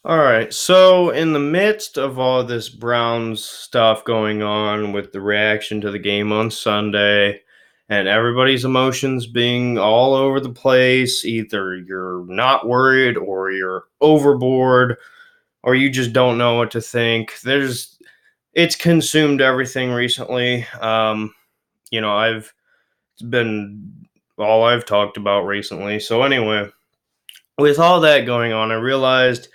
All right. So, in the midst of all this Browns stuff going on with the reaction to the game on Sunday and everybody's emotions being all over the place, either you're not worried or you're overboard or you just don't know what to think. It's consumed everything recently. I've it's been all I've talked about recently. So, anyway, with all that going on, I realized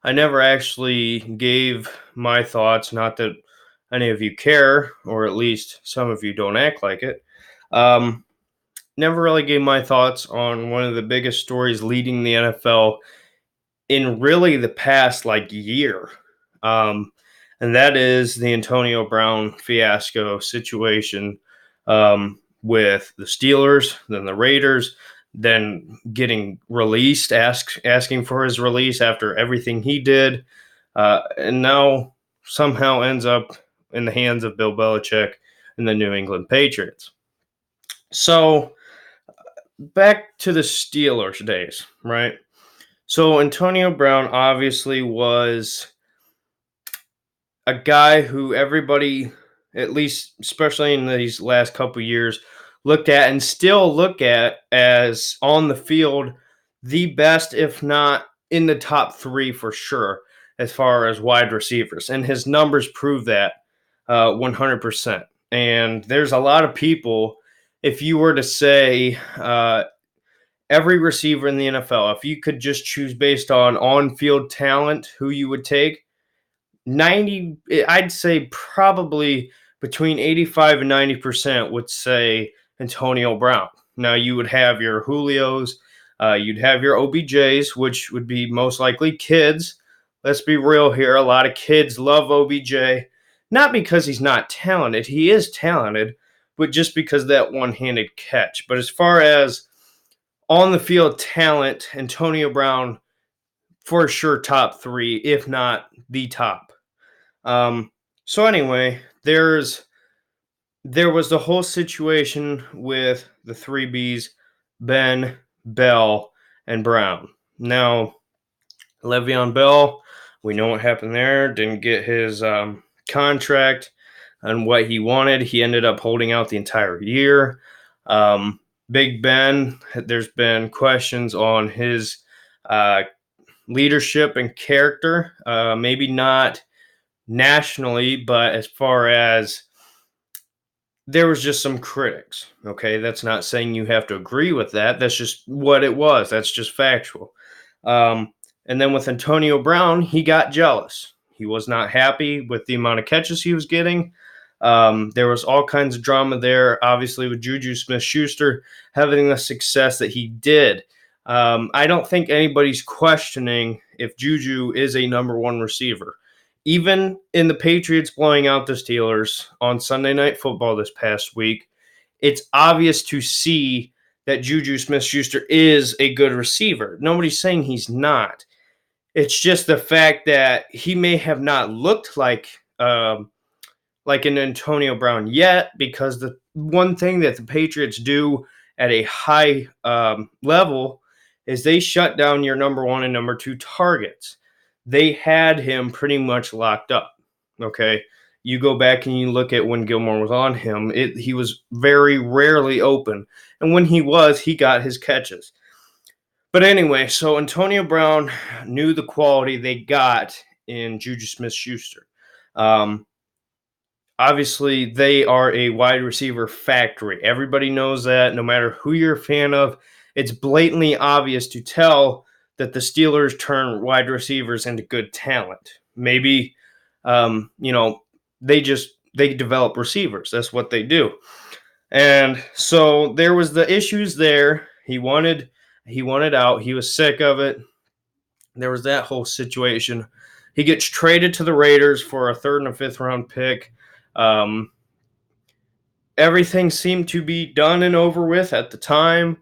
I never actually gave my thoughts. Not that any of you care, or at least some of you don't act like it. Um, Never really gave my thoughts on one of the biggest stories leading the NFL in really the past year. Um, and that is the Antonio Brown fiasco situation with the Steelers, then the Raiders, then getting released, asking for his release after everything he did, and now somehow ends up in the hands of Bill Belichick and the New England Patriots. So back to the Steelers days, right? So Antonio Brown obviously was a guy who everybody, at least especially in these last couple years, looked at and still look at as on the field the best, if not in the top three for sure, as far as wide receivers. And his numbers prove that 100%. And there's a lot of people, if you were to say every receiver in the NFL, if you could just choose based on field talent, who you would take, 90, I'd say probably between 85 and 90% would say Antonio Brown. Now you would have your Julios, you'd have your OBJs, which would be most likely kids. Let's be real here. A lot of kids love OBJ, not because he's not talented. He is talented, but just because that one-handed catch. But as far as on the field talent, Antonio Brown for sure top three, if not the top. Um, so anyway, there was the whole situation with the three Bs, Ben, Bell, and Brown. Now, Le'Veon Bell, we know what happened there. Didn't get his contract and what he wanted. He ended up holding out the entire year. Um, Big Ben, there's been questions on his uh, leadership and character. Maybe not nationally, but as far as there was just some critics. Okay, that's not saying you have to agree with that. That's just what it was. That's just factual. Um, and then with Antonio Brown, he got jealous. He was not happy with the amount of catches he was getting. There was all kinds of drama there, obviously, with Juju Smith Schuster having the success that he did. I don't think anybody's questioning if Juju is a number one receiver. Even in the Patriots blowing out the Steelers on Sunday Night Football this past week, it's obvious to see that Juju Smith Schuster is a good receiver. Nobody's saying he's not. It's just the fact that he may have not looked like an Antonio Brown yet, because the one thing that the Patriots do at a high level is they shut down your number one and number two targets. They had him pretty much locked up. Okay. You go back and you look at when Gilmore was on him, he was very rarely open. And when he was, he got his catches. But anyway, so Antonio Brown knew the quality they got in Juju Smith Schuster. Um, Obviously, they are a wide receiver factory. Everybody knows that. No matter who you're a fan of, it's blatantly obvious to tell that the Steelers turn wide receivers into good talent. Maybe, you know, they develop receivers. That's what they do. And so there was the issues there. He wanted out. He was sick of it. There was that whole situation. He gets traded to the Raiders for a third and a fifth round pick. Um, Everything seemed to be done and over with at the time.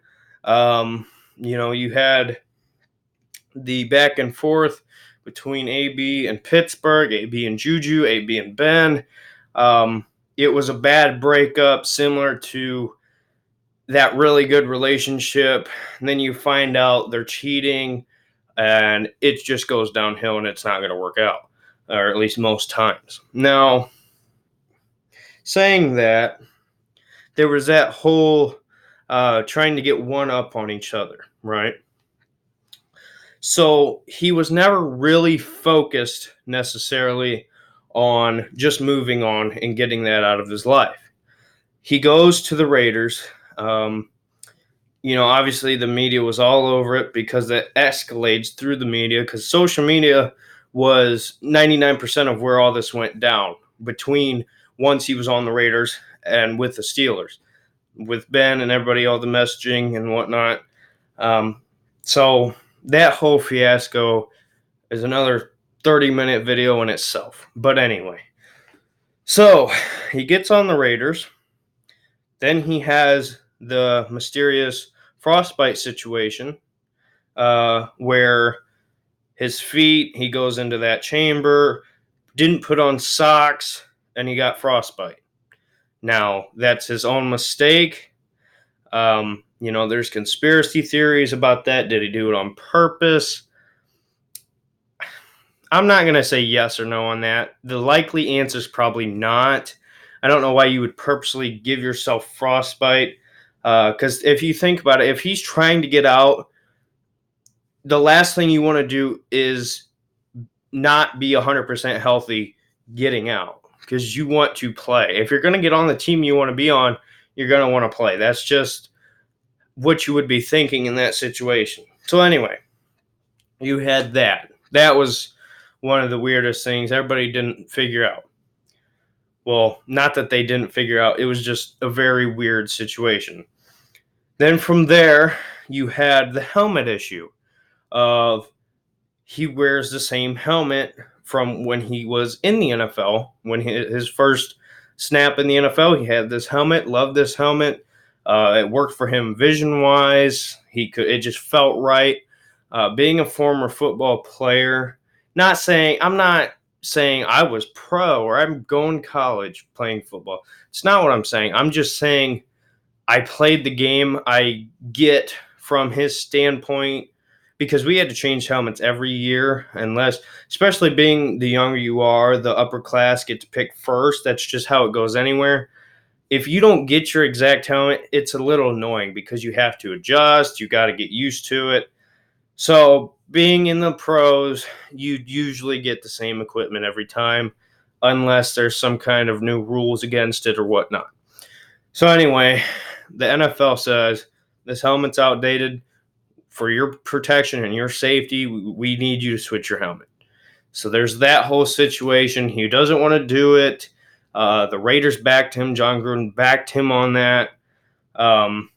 You had the back and forth between AB and Pittsburgh, AB and Juju, AB and Ben. It was a bad breakup, similar to that really good relationship. And then you find out they're cheating. and it just goes downhill and it's not going to work out, or at least most times. Now, saying that, there was that whole trying to get one up on each other, right? So he was never really focused necessarily on just moving on and getting that out of his life. He goes to the Raiders. Um, obviously the media was all over it because it escalates through the media because social media was 99% of where all this went down between once he was on the Raiders and with the Steelers, with Ben and everybody, all the messaging and whatnot. Um, so that whole fiasco is another 30-minute video in itself. But anyway, so he gets on the Raiders. Then he has the mysterious frostbite situation where his feet, he goes into that chamber, didn't put on socks, and he got frostbite. Now, that's his own mistake. There's conspiracy theories about that. Did he do it on purpose? I'm not going to say yes or no on that. The likely answer is probably not. I don't know why you would purposely give yourself frostbite. Because if you think about it, if he's trying to get out, the last thing you want to do is not be 100% healthy getting out because you want to play. If you're going to get on the team you want to be on, you're going to want to play. That's just what you would be thinking in that situation. So anyway, you had that. That was one of the weirdest things everybody didn't figure out. Well, not that they didn't figure out. It was just a very weird situation. Then from there, you had the helmet issue of he wears the same helmet from when he was in the NFL. When his first snap in the NFL, he had this helmet. Loved this helmet. It worked for him vision wise. It just felt right. Being a former football player, I'm not saying I was pro or I'm going to college playing football. It's not what I'm saying. I'm just saying I played the game. I get from his standpoint because we had to change helmets every year, especially being the younger you are, the upper class get to pick first. That's just how it goes anywhere. If you don't get your exact helmet, it's a little annoying because you have to adjust. You got to get used to it. So being in the pros, you usually get the same equipment every time, unless there's some kind of new rules against it or whatnot. So anyway, the NFL says this helmet's outdated. For your protection and your safety, we need you to switch your helmet. So there's that whole situation. He doesn't want to do it. The Raiders backed him. John Gruden backed him on that. And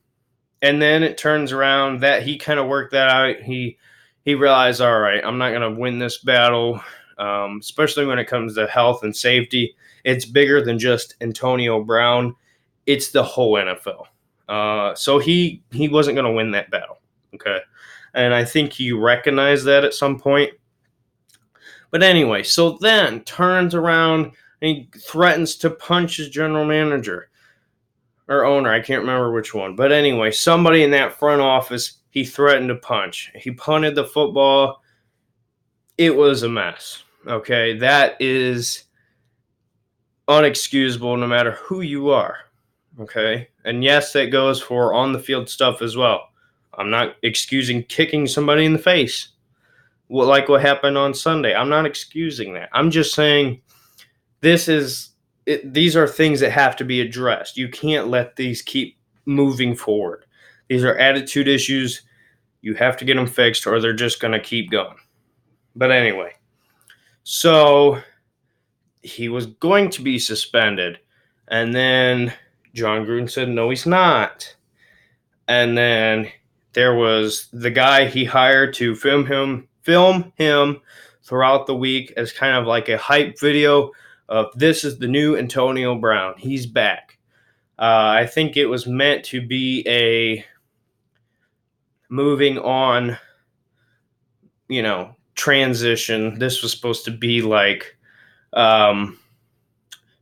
then it turns around that he kind of worked that out. He realized, all right, I'm not going to win this battle, especially when it comes to health and safety. It's bigger than just Antonio Brown. It's the whole NFL. So he wasn't going to win that battle. Okay. And I think he recognized that at some point. But anyway, so then turns around and he threatens to punch his general manager or owner. I can't remember which one. But anyway, somebody in that front office, he threatened to punch. He punted the football. It was a mess. Okay. That is unexcusable no matter who you are. Okay. And yes, that goes for on the field stuff as well. I'm not excusing kicking somebody in the face, like what happened on Sunday. I'm not excusing that. I'm just saying these are things that have to be addressed. You can't let these keep moving forward. These are attitude issues. You have to get them fixed or they're just going to keep going. But anyway, so he was going to be suspended. And then John Gruden said, no, he's not. And then there was the guy he hired to film him throughout the week as kind of like a hype video of this is the new Antonio Brown. He's back. I think it was meant to be a moving on, transition. This was supposed to be like, as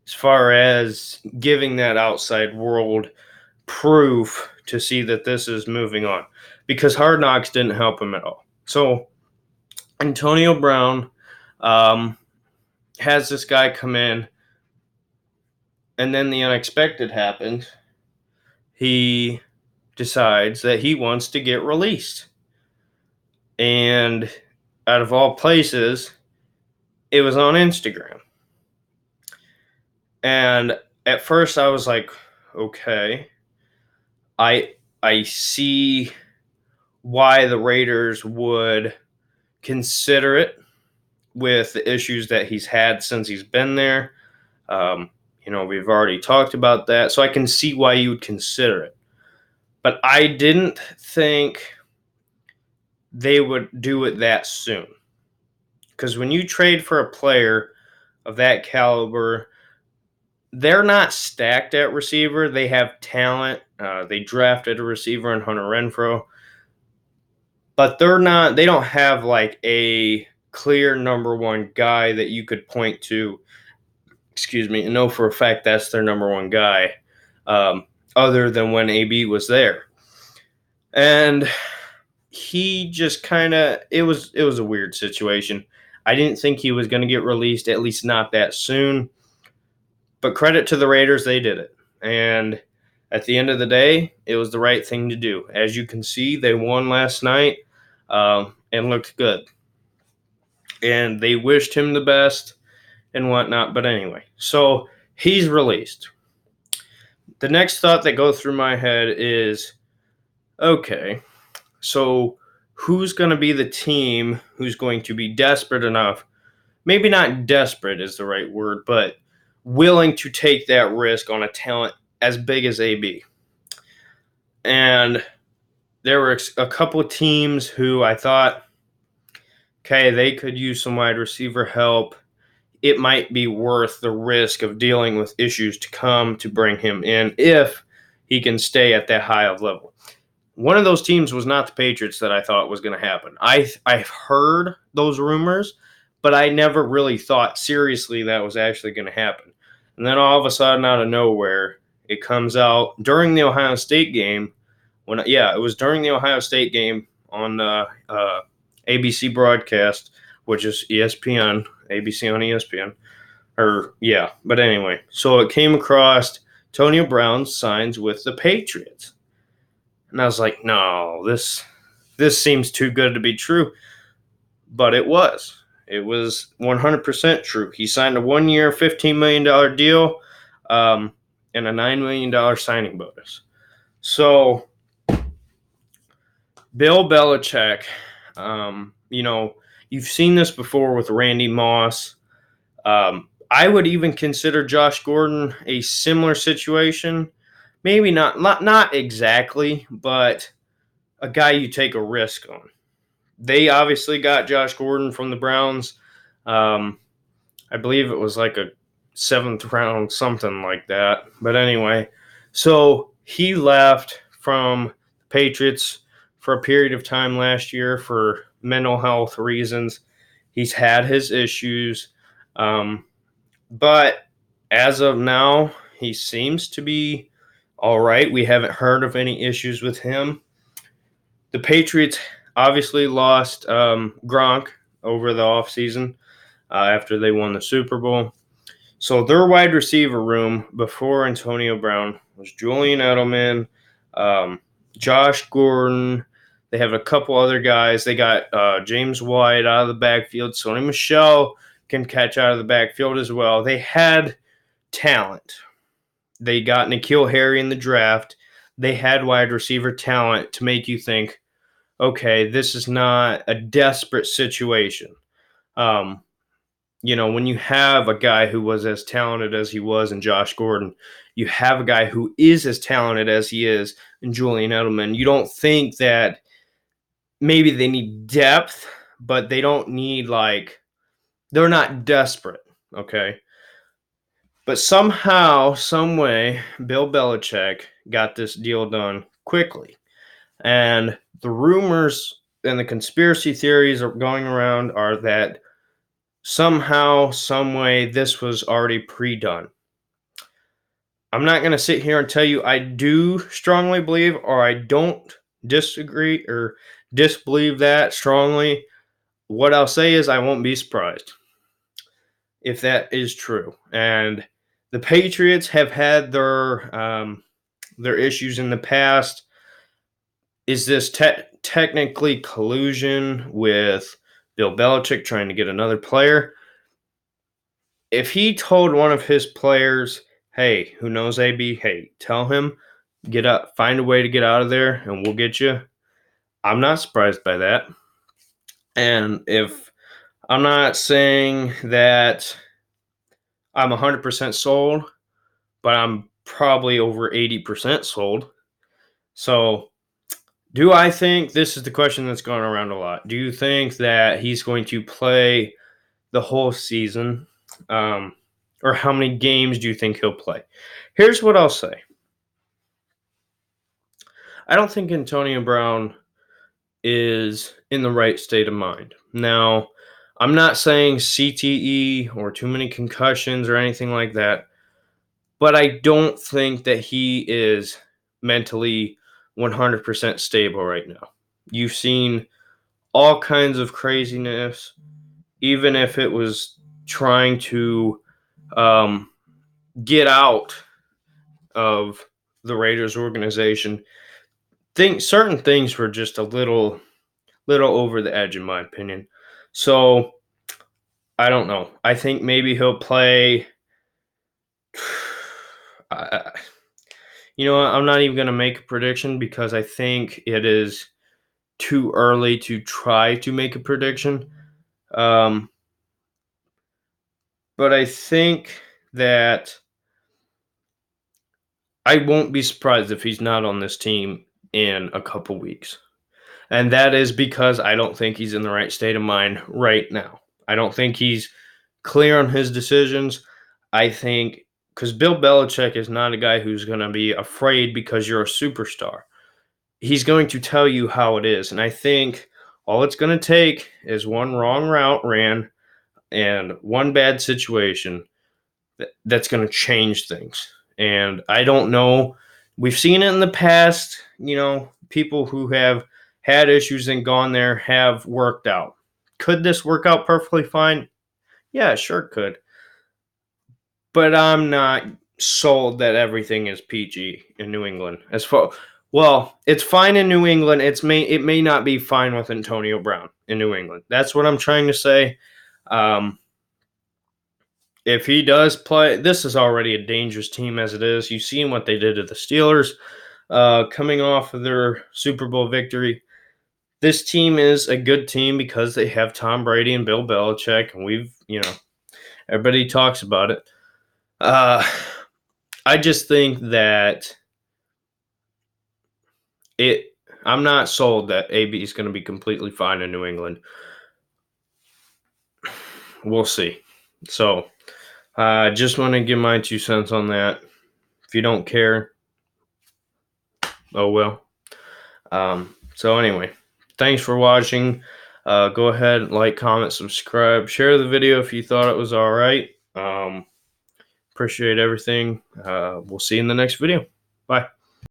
far as giving that outside world proof to see that this is moving on, because Hard Knocks didn't help him at all. So Antonio Brown um, has this guy come in, and then the unexpected happens. He decides that he wants to get released. And out of all places, it was on Instagram. And at first I was like, okay, I see why the Raiders would consider it with the issues that he's had since he's been there. Um, we've already talked about that, so I can see why you would consider it. But I didn't think they would do it that soon. Because when you trade for a player of that caliber, they're not stacked at receiver. They have talent. They drafted a receiver in Hunter Renfrow, but they're not. They don't have like a clear number one guy that you could point to. Excuse me, and know for a fact that's their number one guy, other than when AB was there. And he just kind of it was a weird situation. I didn't think he was going to get released, at least not that soon. But credit to the Raiders, they did it. And at the end of the day, it was the right thing to do. As you can see, they won last night and looked good. And they wished him the best and whatnot. But anyway, so he's released. The next thought that goes through my head is, okay, so who's going to be the team who's going to be desperate enough? Maybe not desperate is the right word, but willing to take that risk on a talent as big as AB. And there were a couple of teams who I thought, okay, they could use some wide receiver help. It might be worth the risk of dealing with issues to come to bring him in if he can stay at that high of level. One of those teams was not the Patriots that I thought was going to happen. I've heard those rumors, but I never really thought seriously that was actually going to happen. And then all of a sudden, out of nowhere, it comes out during the Ohio State game. It was during the Ohio State game on ABC broadcast, which is ESPN, ABC on ESPN. But anyway, so it came across Antonio Brown signs with the Patriots. And I was like, no, this seems too good to be true. But it was. It was 100% true. He signed a 1-year, $15 million deal and a $9 million signing bonus. So, Bill Belichick, you've seen this before with Randy Moss. I would even consider Josh Gordon a similar situation. Maybe not exactly, but a guy you take a risk on. They obviously got Josh Gordon from the Browns. I believe it was like a 7th round, something like that. But anyway, so he left from the Patriots for a period of time last year for mental health reasons. He's had his issues. But as of now, he seems to be all right. We haven't heard of any issues with him. The Patriots obviously lost Gronk over the offseason after they won the Super Bowl. So their wide receiver room before Antonio Brown was Julian Edelman, Josh Gordon. They have a couple other guys. They got James White out of the backfield. Sony Michel can catch out of the backfield as well. They had talent. They got N'Keal Harry in the draft. They had wide receiver talent to make you think, okay, this is not a desperate situation. When you have a guy who was as talented as he was in Josh Gordon, you have a guy who is as talented as he is in Julian Edelman. You don't think that maybe they need depth, but they don't need they're not desperate, okay? But somehow, some way, Bill Belichick got this deal done quickly. And the rumors and the conspiracy theories are going around are that somehow, some way, this was already pre-done. I'm not going to sit here and tell you I do strongly believe or I don't disagree or disbelieve that strongly. What I'll say is I won't be surprised if that is true. And the Patriots have had their issues in the past. Is this technically collusion with Bill Belichick trying to get another player? If he told one of his players, "Hey, who knows AB? Hey, tell him get up, find a way to get out of there, and we'll get you." I'm not surprised by that. And if I'm not saying that I'm 100% sold, but I'm probably over 80% sold. So, do I think this is the question that's going around a lot? Do you think that he's going to play the whole season? Or how many games do you think he'll play? Here's what I'll say. I don't think Antonio Brown is in the right state of mind. Now, I'm not saying CTE or too many concussions or anything like that, but I don't think that he is mentally 100% stable right now. You've seen all kinds of craziness, even if it was trying to um, get out of the Raiders organization. Certain things were just a little over the edge, in my opinion. So I don't know. I think maybe he'll play. You know what? I'm not even going to make a prediction because I think it is too early to try to make a prediction. Um, but I think that I won't be surprised if he's not on this team in a couple weeks. And that is because I don't think he's in the right state of mind right now. I don't think he's clear on his decisions. I think because Bill Belichick is not a guy who's going to be afraid because you're a superstar. He's going to tell you how it is. And I think all it's going to take is one wrong route ran and one bad situation that's going to change things. And I don't know. We've seen it in the past, people who have had issues and gone there have worked out. Could this work out perfectly fine? Yeah, sure could. But I'm not sold that everything is peachy in New England. It's fine in New England. It may not be fine with Antonio Brown in New England. That's what I'm trying to say. If he does play, this is already a dangerous team as it is. You've seen what they did to the Steelers coming off of their Super Bowl victory. This team is a good team because they have Tom Brady and Bill Belichick, and everybody talks about it. I just think that I'm not sold that AB is going to be completely fine in New England. We'll see. So, I just want to give my 2 cents on that. If you don't care, oh well. So anyway, thanks for watching. Go ahead, like, comment, subscribe, share the video if you thought it was all right. Appreciate everything. We'll see you in the next video. Bye.